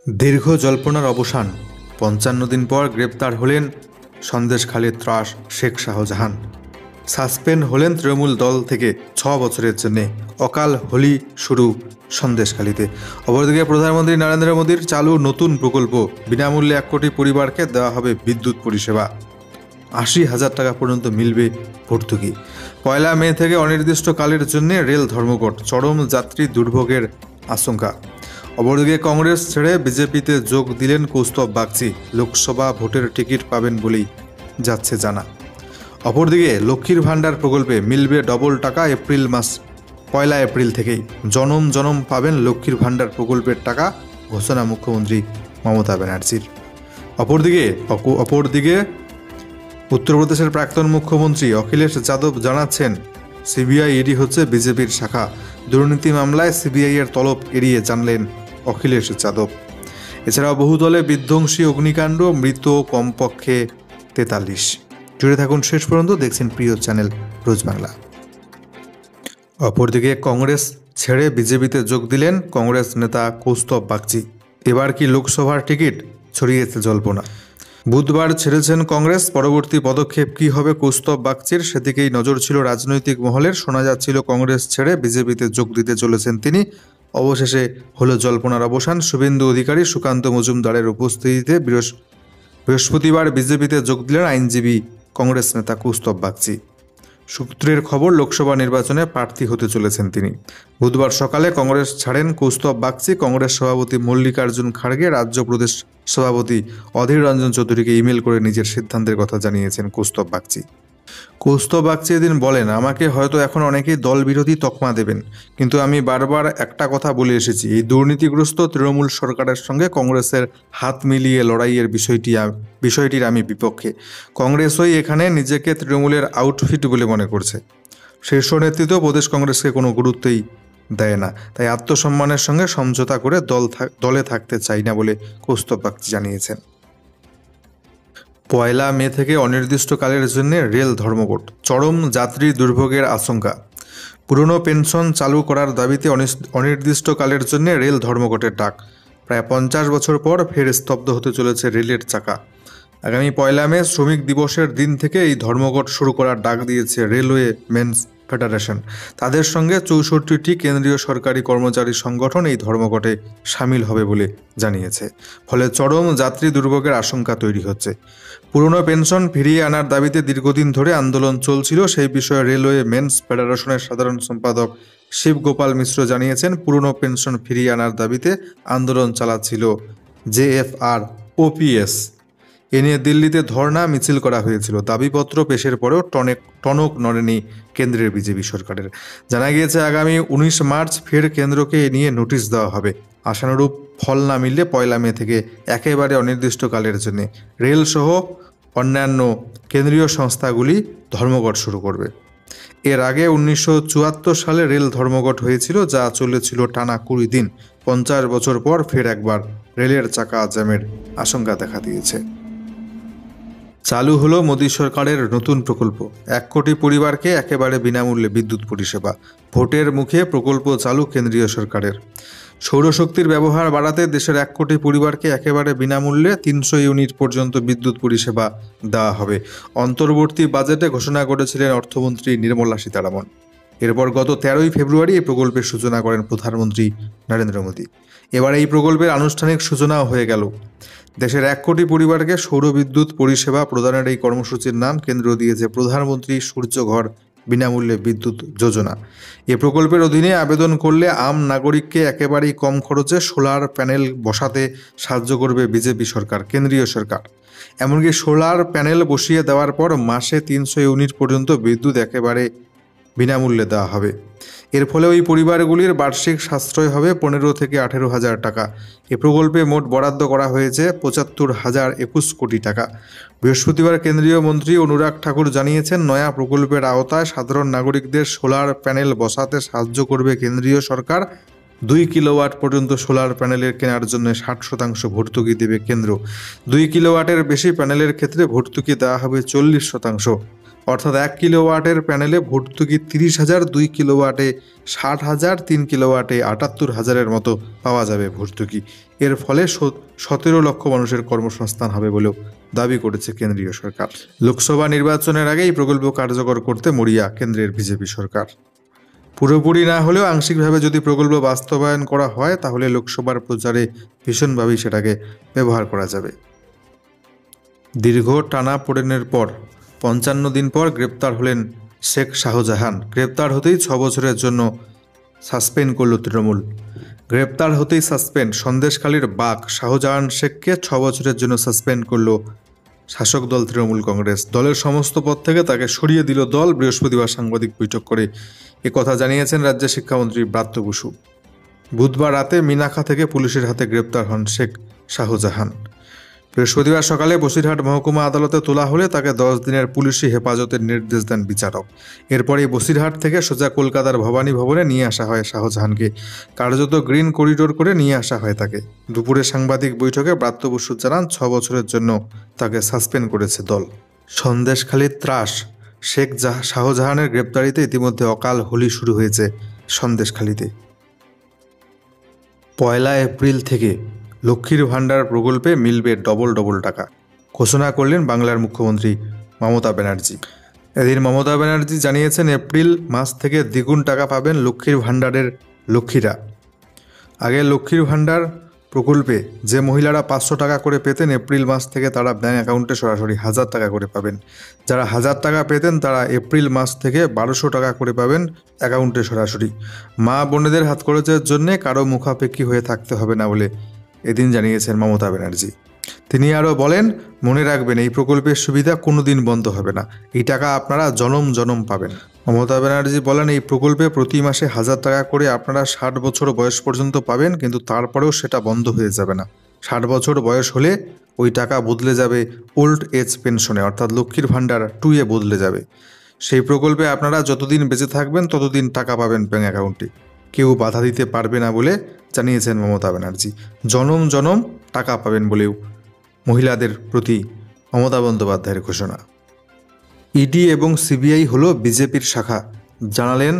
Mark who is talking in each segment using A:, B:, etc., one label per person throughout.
A: দীর্ঘ জল্পনার অবসান। ৫৫ দিন পর গ্রেপ্তার হলেন সন্দেশখালীর ত্রাস শেখ শাহজাহান। সাসপেন্ড হলেন তৃণমূল দল থেকে ৬ বছরের জন্য। অকাল হোলি শুরু সন্দেশখালীতে। অপরদিকে প্রধানমন্ত্রী নরেন্দ্র মোদীর চালু নতুন প্রকল্প, বিনামূল্যে ১ কোটি পরিবারকে দেওয়া হবে বিদ্যুৎ পরিষেবা। ৮০,০০০ টাকা পর্যন্ত মিলবে ভর্তুকি। ১ মে থেকে অনির্দিষ্টকালের জন্য রেল ধর্মঘট, চরম যাত্রী দুর্ভোগের আশঙ্কা। অপরদিকে কংগ্রেস ছেড়ে বিজেপিতে যোগ দিলেন কৌস্তব বাগচি। লোকসভা ভোটের টিকিট পাবেন বলেই যাচ্ছে জানা। অপরদিকে লক্ষ্মীর ভাণ্ডার প্রকল্পে মিলবে ডবল টাকা এপ্রিল মাস ১ এপ্রিল থেকেই। জনম জনম পাবেন লক্ষ্মীর ভাণ্ডার প্রকল্পের টাকা, ঘোষণা মুখ্যমন্ত্রী মমতা ব্যানার্জির। অপরদিকে উত্তরপ্রদেশের প্রাক্তন মুখ্যমন্ত্রী অখিলেশ যাদব জানাচ্ছেন, সিবিআই ইডি হচ্ছে বিজেপির শাখা। দুর্নীতি মামলায় সিবিআই এর তলব এড়িয়ে জানলেন অখিলেশ যাদব। এছাড়াও বহুদলে বিধ্বংসী অগ্নিকাণ্ড, মৃত কমপক্ষে ৪৩। জুড়ে থাকুন শেষ পর্যন্ত, দেখছেন প্রিয় চ্যানেল রোজ বাংলা। অপরদিকে কংগ্রেস ছেড়ে বিজেপিতে যোগ দিলেন কংগ্রেস নেতা কৌস্তব বাগচি। এবার কি লোকসভার টিকিট? ছড়িয়েছে জল্পনা। বুধবার ছেড়েছেন কংগ্রেস। পরবর্তী পদক্ষেপ কী হবে কৌস্তব বাগচির, সেদিকেই নজর ছিল রাজনৈতিক মহলের। শোনা যাচ্ছিল কংগ্রেস ছেড়ে বিজেপিতে যোগ দিতে চলেছেন তিনি। অবশেষে হলো জল্পনার অবসান। শুভেন্দু অধিকারী, সুকান্ত মজুমদারের উপস্থিতিতে বৃহস্পতিবার বিজেপিতে যোগ দিলেন আইনজীবী কংগ্রেস নেতা কৌস্তব বাগচি। সূত্রের খবর, লোকসভা নির্বাচনে প্রার্থী হতে চলেছেন তিনি। বুধবার সকালে কংগ্রেস ছাড়েন কৌস্তব বাগচি। কংগ্রেস সভাপতি মল্লিকার্জুন খাড়গে রাজ্য প্রদেশ সভাপতি অধীর রঞ্জন চৌধুরীকে ইমেল করে নিজের সিদ্ধান্তের কথা জানিয়েছেন কৌস্তব বাগচি। কৌস্তব বাগচি এদিন বলেন, আমাকে হয়তো এখন অনেকেই দল বিরোধী তকমা দেবেন, কিন্তু আমি বারবার একটা কথা বলে এসেছি, এই দুর্নীতিগ্রস্ত তৃণমূল সরকারের সঙ্গে কংগ্রেসের হাত মিলিয়ে লড়াইয়ের বিষয়টির আমি বিপক্ষে। কংগ্রেসই এখানে নিজেকে তৃণমূলের আউটফিট বলে মনে করছে। শীর্ষ নেতৃত্ব প্রদেশ কংগ্রেসকে কোনো গুরুত্বই দেয় না, তাই আত্মসম্মানের সঙ্গে সমঝোতা করে দলে থাকতে চাই না বলে কৌস্তব বাগচি জানিয়েছেন। ১ মে থেকে অনির্দিষ্টকালের জন্য রেল ধর্মঘট, চরম যাত্রী দুর্ভোগের আশঙ্কা। পুরনো পেনশন চালু করার দাবিতে অনির্দিষ্টকালের জন্য রেল ধর্মঘটের ডাক। প্রায় ৫০ বছর পর ফের স্তব্ধ হতে চলেছে রেলের চাকা। আগামী ১ মে শ্রমিক দিবসের দিন থেকে এই ধর্মঘট শুরু করার ডাক দিয়েছে রেলওয়ে মেনস ফেডারেশন। তাদের সঙ্গে ৬৪টি কেন্দ্রীয় সরকারি কর্মচারী সংগঠন এই ধর্মঘটে সামিল হবে বলে জানিয়েছে। ফলে চরম যাত্রী দুর্ভোগের আশঙ্কা তৈরি হচ্ছে। পুরনো পেনশন ফিরিয়ে আনার দাবিতে দীর্ঘদিন ধরে আন্দোলন চলছিল। সেই বিষয়ে রেলওয়ে মেনস ফেডারেশনের সাধারণ সম্পাদক শিবগোপাল মিশ্র জানিয়েছেন, পুরনো পেনশন ফিরিয়ে আনার দাবিতে আন্দোলন চালাচ্ছিল জেএফআর ওপিএস। এ নিয়ে দিল্লিতে ধর্ণা মিছিল করা হয়েছিল। দাবিপত্র পেশের পরেও টনক নড়েনি কেন্দ্রের বিজেপি সরকারের। জানা গিয়েছে, আগামী ১৯ মার্চ ফের কেন্দ্রকে এ নিয়ে নোটিশ দেওয়া হবে। আশানুরূপ ফল না মিললে ১ মে থেকে একেবারে অনির্দিষ্টকালের জন্য রেলসহ অন্যান্য কেন্দ্রীয় সংস্থাগুলি ধর্মঘট শুরু করবে। এর আগে ১৯৭৪ সালে রেল ধর্মঘট হয়েছিল, যা চলেছিল টানা ২০ দিন। ৫০ বছর পর ফের একবার রেলের চাকা জ্যামের আশঙ্কা দেখা দিয়েছে। চালু হলো মোদী সরকারের নতুন প্রকল্প, ১ কোটি পরিবারকে একেবারে বিনামূল্যে বিদ্যুৎ পরিষেবা। ভোটের মুখে প্রকল্প চালু কেন্দ্রীয় সরকারের। সৌরশক্তির ব্যবহার বাড়াতে দেশের ১ কোটি পরিবারকে একেবারে বিনামূল্যে ৩০০ ইউনিট পর্যন্ত বিদ্যুৎ পরিষেবা দেওয়া হবে। অন্তর্বর্তী বাজেটে ঘোষণা করেছিলেন অর্থমন্ত্রী নির্মলা সীতারামন। এরপর গত ১৩ই ফেব্রুয়ারি এই প্রকল্পের সূচনা করেন প্রধানমন্ত্রী নরেন্দ্র মোদী। এবার এই প্রকল্পের আনুষ্ঠানিক সূচনাও হয়ে গেল। দেশের ১ কোটি পরিবারকে সৌরবিদ্যুৎ পরিষেবা প্রদানের এই কর্মসূচির নাম কেন্দ্র দিয়েছে প্রধানমন্ত্রী সূর্যঘর বিনামূল্যে বিদ্যুৎ যোজনা। এ প্রকল্পের অধীনে আবেদন করলে আম নাগরিককে একেবারেই কম খরচে সোলার প্যানেল বসাতে সাহায্য করবে বিজেপি সরকার, কেন্দ্রীয় সরকার। এমনকি সোলার প্যানেল বসিয়ে দেওয়ার পর মাসে ৩০০ ইউনিট পর্যন্ত বিদ্যুৎ একেবারে বিনামূল্যে দেওয়া হবে। এর ফলে ওই পরিবারগুলির বার্ষিক সাশ্রয় হবে ১৫ থেকে ১৮,০০০ টাকা। এ প্রকল্পে মোট বরাদ্দ করা হয়েছে ৭৫,০২১ কোটি টাকা। বৃহস্পতিবার কেন্দ্রীয় মন্ত্রী অনুরাগ ঠাকুর জানিয়েছেন, নয়া প্রকল্পের আওতায় সাধারণ নাগরিকদের সোলার প্যানেল বসাতে সাহায্য করবে কেন্দ্রীয় সরকার। ২ কিলোওয়াট পর্যন্ত সোলার প্যানেলের কেনার জন্য ৬০% ভর্তুকি দেবে কেন্দ্র। ২ কিলোওয়াটের বেশি প্যানেলের ক্ষেত্রে ভর্তুকি দেওয়া হবে ৪০%। অর্থাৎ 1 কিলোওয়াটের প্যানেলে ভর্তুকি 30,000, 2 কিলোওয়াটে 60,000, 3 কিলোওয়াটে 78,000-এর মতো পাওয়া যাবে ভর্তুকি। এর ফলে 17 লক্ষ মানুষের কর্মসংস্থান হবে বলেও দাবি করেছে কেন্দ্রীয় সরকার। লোকসভা নির্বাচনের আগে এই প্রকল্প কার্যকর করতে মরিয়া কেন্দ্রের বিজেপি সরকার। পুরোপুরি না হলেও আংশিকভাবে যদি প্রকল্প বাস্তবায়ন করা হয় তাহলে লোকসভার প্রচারে ভীষণভাবেই সেটাকে ব্যবহার করা যাবে। দীর্ঘ টানাপোড়েনের পর 55 দিন পর গ্রেপ্তার হলেন শেখ শাহজাহান। গ্রেপ্তার হতেই 6 বছরের জন্য সাসপেন্ড করল তৃণমূল। গ্রেপ্তার হতেই সাসপেন্ড সন্দেশখালীর বাঘ শাহজাহান শেখকে 6 বছরের জন্য সাসপেন্ড করল শাসক দল তৃণমূল কংগ্রেস। দলের সমস্ত পদ থেকে তাকে সরিয়ে দিল দল। বৃহস্পতিবার সাংবাদিক বৈঠক করে কথা জানিয়েছেন রাজ্যের শিক্ষামন্ত্রী ব্রাত্য বসু। বুধবার রাতে মিনাখা থেকে পুলিশের হাতে গ্রেপ্তার হন শেখ শাহজাহান। বৃহস্পতিবার সকালে বসিরহাট মহকুমা আদালতে তোলা হলে তাকে 10 দিনের পুলিশি হেফাজতের নির্দেশ দেন বিচারক। এরপরেই বসিরহাট থেকে সোজা কলকাতার ভবানী ভবনে নিয়ে আসা হয় শাহজাহানকে। কার্যত গ্রিন করিডোর করে নিয়ে আসা হয় তাকে। দুপুরে সাংবাদিক বৈঠকে ব্রাত্য বসু জানান 6 বছরের জন্য তাকে সাসপেন্ড করেছে দল। সন্দেশখালীর ত্রাস শেখ শাহজাহানের গ্রেপ্তারিতে ইতিমধ্যে অকাল হোলি শুরু হয়েছে সন্দেশখালীতে। 1 এপ্রিল থেকে লক্ষ্মীর ভাণ্ডার প্রকল্পে মিলবে ডবল টাকা ঘোষণা করলেন বাংলার মুখ্যমন্ত্রী মমতা ব্যানার্জি। এদিন মমতা ব্যানার্জি জানিয়েছেন এপ্রিল মাস থেকে দ্বিগুণ টাকা পাবেন লক্ষ্মীর ভাণ্ডারের লক্ষ্মীরা। আগে লক্ষ্মীর ভাণ্ডার প্রকল্পে যে মহিলারা 500 টাকা করে পেতেন এপ্রিল মাস থেকে তারা ব্যাঙ্ক অ্যাকাউন্টে সরাসরি 1000 টাকা করে পাবেন। যারা 1000 টাকা পেতেন তারা এপ্রিল মাস থেকে 1200 টাকা করে পাবেন অ্যাকাউন্টে সরাসরি। মা বোনেদের হাত খরচের জন্যে কারো মুখাপেক্ষী হয়ে থাকতে হবে না বলে এদিন জানিয়েছেন মমতা ব্যানার্জি। তিনি আরও বলেন, মনে রাখবেন এই প্রকল্পের সুবিধা কোনোদিন বন্ধ হবে না। এই টাকা আপনারা জনম পাবেন। মমতা ব্যানার্জি বলেন, এই প্রকল্পে প্রতি মাসে 1000 টাকা করে আপনারা 60 বছর বয়স পর্যন্ত পাবেন, কিন্তু তারপরেও সেটা বন্ধ হয়ে যাবে না। 60 বছর বয়স হলে ওই টাকা বদলে যাবে ওল্ড এজ পেনশনে, অর্থাৎ লক্ষ্মীর ভাণ্ডার 2-এ বদলে যাবে। সেই প্রকল্পে আপনারা যতদিন বেঁচে থাকবেন ততদিন টাকা পাবেন ব্যাঙ্ক অ্যাকাউন্টে। কেউ বাধা দিতে পারবে না বলে জানিয়েছেন মমতা ব্যানার্জি। জনম টাকা পাবেন বলেও মহিলাদের প্রতি মমতা বন্দ্যোপাধ্যায়ের ঘোষণা। ইডি এবং সিবিআই হলো বিজেপির শাখা, জানালেন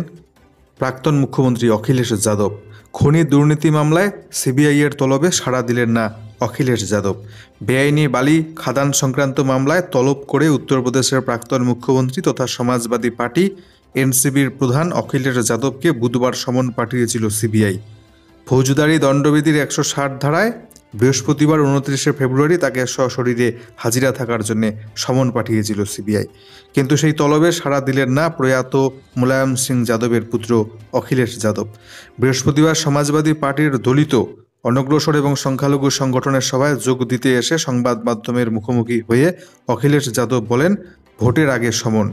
A: প্রাক্তন মুখ্যমন্ত্রী অখিলেশ যাদব। খনি দুর্নীতি মামলায় সিবিআইয়ের তলবে সাড়া দিলেন না অখিলেশ যাদব। বেআইনি বালি খাদান সংক্রান্ত মামলায় তলব করে উত্তরপ্রদেশের প্রাক্তন মুখ্যমন্ত্রী তথা সমাজবাদী পার্টি এনসিপির প্রধান অখিলেশ যাদবকে বুধবার সমন পাঠিয়েছিল সিবিআই। ফৌজদারি দণ্ডবিধির 160 ধারায় বৃহস্পতিবার 29 ফেব্রুয়ারি তাকে সশরীরে হাজিরা থাকার জন্য সমন পাঠিয়েছিল সিবিআই। কিন্তু সেই তলবে সাড়া দিলেন না প্রয়াত মুলায়ম সিং যাদবের পুত্র অখিলেশ যাদব। বৃহস্পতিবার সমাজবাদী পার্টির দলিত অনগ্রসর এবং সংখ্যালঘু সংগঠনের সভায় যোগ দিতে এসে সংবাদ মাধ্যমের মুখোমুখি হয়ে অখিলেশ যাদব বলেন, ভোটের আগে সমন।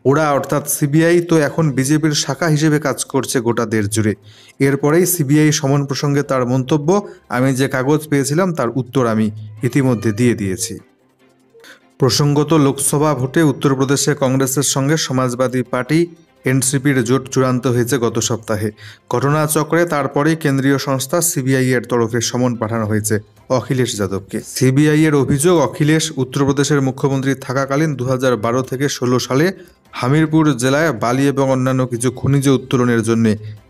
A: ওরা অর্থাৎ সিবিআই তো এখন বিজেপির শাখা হিসেবে কাজ করছে গোটা দেশ জুড়ে। এরপরেই সিবিআই সমন প্রসঙ্গে তার মন্তব্য, আমি যে কাগজ পেয়েছিলাম তার উত্তর আমি ইতিমধ্যে দিয়ে দিয়েছি। প্রসঙ্গত লোকসভা ভোটে উত্তরপ্রদেশে কংগ্রেসের সঙ্গে সমাজবাদী পার্টি এনসিপির জোট চূড়ান্ত হয়েছে গত সপ্তাহে। ঘটনাচক্রে তারপরেই কেন্দ্রীয় সংস্থা সিবিআই এর তরফে সমন পাঠানো হয়েছে অখিলেশ যাদবকে। সিবিআই এর অভিযোগ, অখিলেশ উত্তরপ্রদেশের মুখ্যমন্ত্রী থাকাকালীন 2012 থেকে 16 সালে হামিরপুর জেলায় বালি এবং অন্যান্য কিছু খনিজ উত্তোলনের জন্য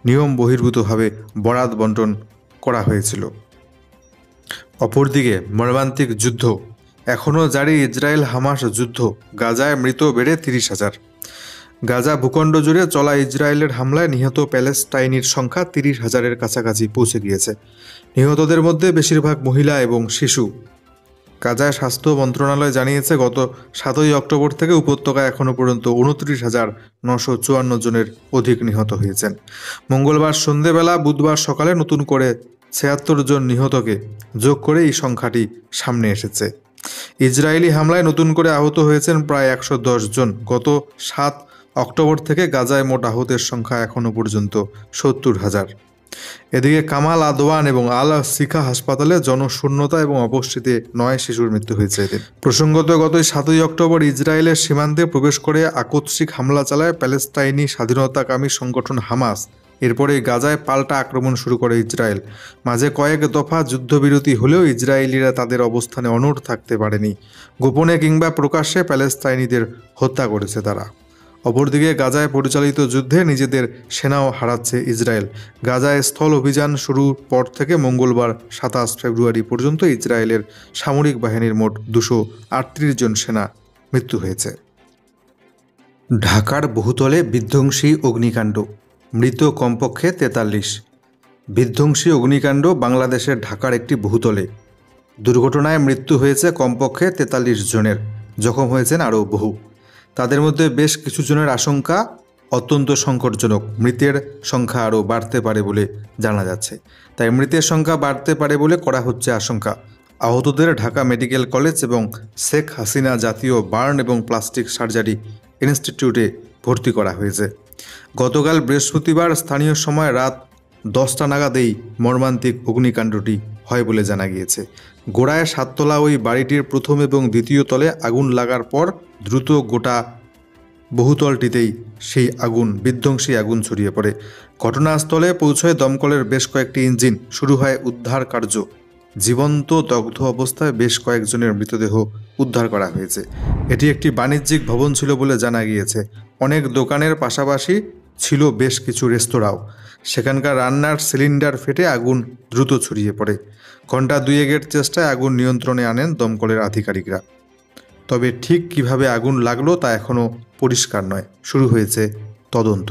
A: নিয়ম বহির্ভূতভাবে বরাত বন্টন করা হয়েছিল। অপরদিকে মর্মান্তিক যুদ্ধ এখনও জারি, ইসরায়েল হামাস যুদ্ধ। গাজায় মৃত বেড়ে 30,000। গাজা ভূখণ্ড জুড়ে চলা ইসরায়েলের হামলায় নিহত প্যালেস্টাইনির সংখ্যা 30,000-এর কাছাকাছি পৌঁছে গিয়েছে। নিহতদের মধ্যে বেশিরভাগ মহিলা এবং শিশু। গাজায় স্বাস্থ্য মন্ত্রণালয় জানিয়েছে, গত 7 অক্টোবর থেকে উপত্যকায় এখনও পর্যন্ত 29,954 জনের অধিক নিহত হয়েছেন। মঙ্গলবার সন্ধেবেলা বুধবার সকালে নতুন করে 76 জন নিহতকে যোগ করে এই সংখ্যাটি সামনে এসেছে। ইসরায়েলি হামলায় নতুন করে আহত হয়েছেন প্রায় 110 জন। গত 7 অক্টোবর থেকে গাজায় মোট আহতের সংখ্যা এখনও পর্যন্ত 70,000। এদিকে কামাল আদওয়ান এবং আল শিখা হাসপাতালে জনশূন্যতা এবং অপুষ্টিতে 9 শিশুর মৃত্যু হয়েছে এদের। প্রসঙ্গত গত 7 অক্টোবর ইসরায়েলের সীমান্তে প্রবেশ করে আকস্মিক হামলা চালায় প্যালেস্টাইনি স্বাধীনতাকামী সংগঠন হামাস। এরপরে গাজায় পাল্টা আক্রমণ শুরু করে ইসরায়েল। মাঝে কয়েক দফা যুদ্ধবিরতি হলেও ইসরায়েলিরা তাদের অবস্থানে অনড় থাকতে পারেনি। গোপনে কিংবা প্রকাশ্যে প্যালেস্তাইনিদের হত্যা করেছে তারা। অপরদিকে গাজায় পরিচালিত যুদ্ধে নিজেদের সেনাও হারাচ্ছে ইসরায়েল। গাজায় স্থল অভিযান শুরুর পর থেকে মঙ্গলবার 27 ফেব্রুয়ারি পর্যন্ত ইসরায়েলের সামরিক বাহিনীর মোট 238 জন সেনা মৃত্যু হয়েছে। ঢাকার বহুতলে বিধ্বংসী অগ্নিকাণ্ড, মৃত কমপক্ষে 43। বিধ্বংসী অগ্নিকাণ্ড বাংলাদেশের ঢাকার একটি বহুতলে। দুর্ঘটনায় মৃত্যু হয়েছে কমপক্ষে 43 জনের, জখম হয়েছেন আরও বহু। তাদের মধ্যে বেশ কিছু জনের আশঙ্কা অত্যন্ত সংকটজনক। মৃতের সংখ্যা আরও বাড়তে পারে বলে জানা যাচ্ছে। তাই মৃতের সংখ্যা বাড়তে পারে বলে করা হচ্ছে আশঙ্কা। আহতদের ঢাকা মেডিকেল কলেজ এবং শেখ হাসিনা জাতীয় বার্ন এবং প্লাস্টিক সার্জারি ইনস্টিটিউটে ভর্তি করা হয়েছে। গতকাল বৃহস্পতিবার স্থানীয় সময় রাত 10টা নাগাদেই মর্মান্তিক অগ্নিকাণ্ডটি হয় বলে জানা গিয়েছে। গোড়ায় 7তলা ওই বাড়িটির প্রথম এবং দ্বিতীয় তলে আগুন লাগার পর দ্রুত গোটা বহুতলটিতেই সেই বিধ্বংসী আগুন ছড়িয়ে পড়ে। ঘটনাস্থলে পৌঁছয় দমকলের বেশ কয়েকটি ইঞ্জিন। শুরু হয় উদ্ধার কার্য। জীবন্ত দগ্ধ অবস্থায় বেশ কয়েকজনের মৃতদেহ উদ্ধার করা হয়েছে। এটি একটি বাণিজ্যিক ভবন ছিল বলে জানা গিয়েছে। অনেক দোকানের পাশাপাশি ছিল বেশ কিছু রেস্তোরাঁও। সেখানকার রান্নার সিলিন্ডার ফেটে আগুন দ্রুত ছড়িয়ে পড়ে। ঘণ্টা দুয়েকের চেষ্টায় আগুন নিয়ন্ত্রণে আনেন দমকলের আধিকারিকরা। তবে ঠিক কিভাবে আগুন লাগলো তা এখনও পরিষ্কার নয়। শুরু হয়েছে তদন্ত।